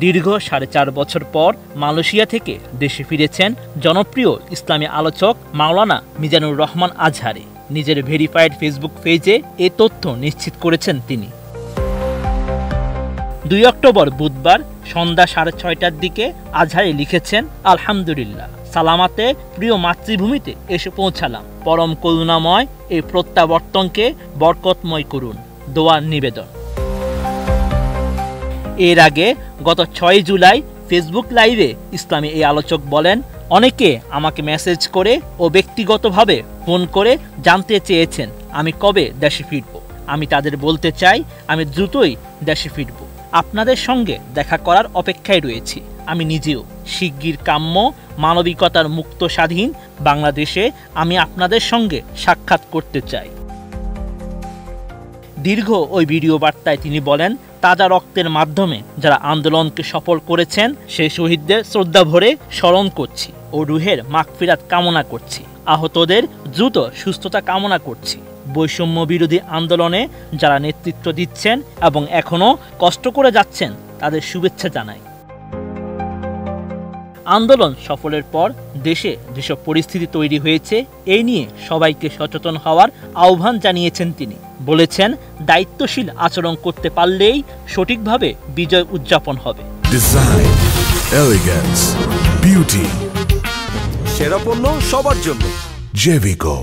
দীর্ঘ 4.5 বছর পর মালয়েশিয়া থেকে দেশে ফিরেছেন জনপ্রিয় ইসলামী আলোচক মাওলানা মিজানুর রহমান আজহারি। নিজের ভেরিফাইড ফেসবুক পেজে এ তথ্য নিশ্চিত করেছেন তিনি। 2 অক্টোবর বুধবার সন্ধ্যা 6:30টার দিকে আজহারি লিখেছেন, আলহামদুলিল্লাহ, সালামাতে প্রিয় মাতৃভূমিতে এসে পৌঁছালাম। পরম করুণাময় এই প্রত্যাবর্তনকে বরকতময় করুন, দোয়ার নিবেদন। এর আগে গত 6 জুলাই ফেসবুক লাইভে ইসলামী এই আলোচক বলেন, অনেকে আমাকে মেসেজ করে ও ব্যক্তিগতভাবে ফোন করে জানতে চেয়েছেন আমি কবে দেশে ফিরব। আমি তাদের বলতে চাই আমি দ্রুতই দেশে ফিরব। আপনাদের সঙ্গে দেখা করার অপেক্ষায় রয়েছি। আমি নিজেও শিগগির কাম্য মানবিকতার মুক্ত স্বাধীন বাংলাদেশে আমি আপনাদের সঙ্গে সাক্ষাৎ করতে চাই। দীর্ঘ ওই ভিডিও বার্তায় তিনি বলেন, তাজা রক্তের মাধ্যমে যারা আন্দোলনকে সফল করেছেন সেই শহীদদের শ্রদ্ধা ভরে স্মরণ করছি ও রুহের মাগফিরাত কামনা করছি। আহতদের দ্রুত সুস্থতা কামনা করছি। বৈষম্য বিরোধী আন্দোলনে যারা নেতৃত্ব দিচ্ছেন এবং এখনও কষ্ট করে যাচ্ছেন তাদের শুভেচ্ছা জানাই। আন্দোলন সফলের পর দেশে যেসব পরিস্থিতি তৈরি হয়েছে এই নিয়ে সবাইকে সচেতন হওয়ার আহ্বান জানিয়েছেন তিনি। বলেছেন, দায়িত্বশীল আচরণ করতে পারলেই সঠিকভাবে বিজয় উদযাপন হবে। ডিজাইন, এলিগেন্স, বিউটি, সেরা পণ্য সবার জন্য জেভিকো।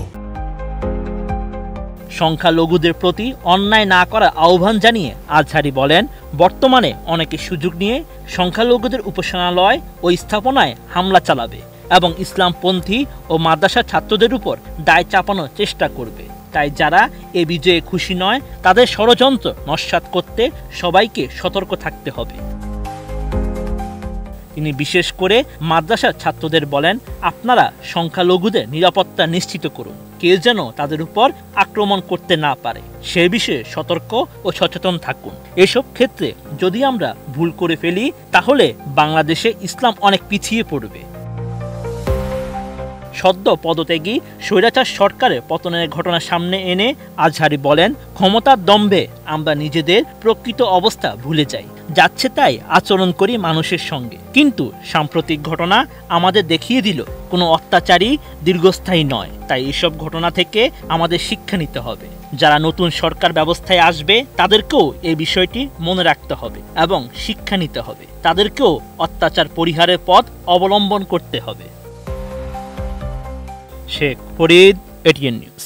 সংখ্যালঘুদের প্রতি অন্যায় না করার আহ্বান জানিয়ে আজহারি বলেন, বর্তমানে অনেকে সুযোগ নিয়ে সংখ্যালঘুদের উপাসনালয় ও স্থাপনায় হামলা চালাবে এবং ইসলামপন্থী ও মাদ্রাসা ছাত্রদের উপর দায় চাপানোর চেষ্টা করবে। তাই যারা এ বিজয়ে খুশি নয় তাদের ষড়যন্ত্র নস্যাৎ করতে সবাইকে সতর্ক থাকতে হবে। তিনি বিশেষ করে মাদ্রাসার ছাত্রদের বলেন, আপনারা সংখ্যালঘুদের নিরাপত্তা নিশ্চিত করুন। কেউ যেন তাদের উপর আক্রমণ করতে না পারে সে বিষয়ে সতর্ক ও সচেতন থাকুন। এসব ক্ষেত্রে যদি আমরা ভুল করে ফেলি তাহলে বাংলাদেশে ইসলাম অনেক পিছিয়ে পড়বে। সদ্য পদত্যাগী স্বৈরাচার সরকারের পতনের ঘটনা সামনে এনে আজহারি বলেন, ক্ষমতার দম্ভে আমরা নিজেদের প্রকৃত অবস্থা ভুলে যাই, যাচ্ছে তাই আচরণ করি মানুষের সঙ্গে। কিন্তু সাম্প্রতিক ঘটনা আমাদের দেখিয়ে দিল কোনো অত্যাচারী দীর্ঘস্থায়ী নয়। তাই এসব ঘটনা থেকে আমাদের শিক্ষা নিতে হবে। যারা নতুন সরকার ব্যবস্থায় আসবে তাদেরকেও এই বিষয়টি মনে রাখতে হবে এবং শিক্ষা নিতে হবে। তাদেরকেও অত্যাচার পরিহারের পথ অবলম্বন করতে হবে। Sheikh Farid, ATN news.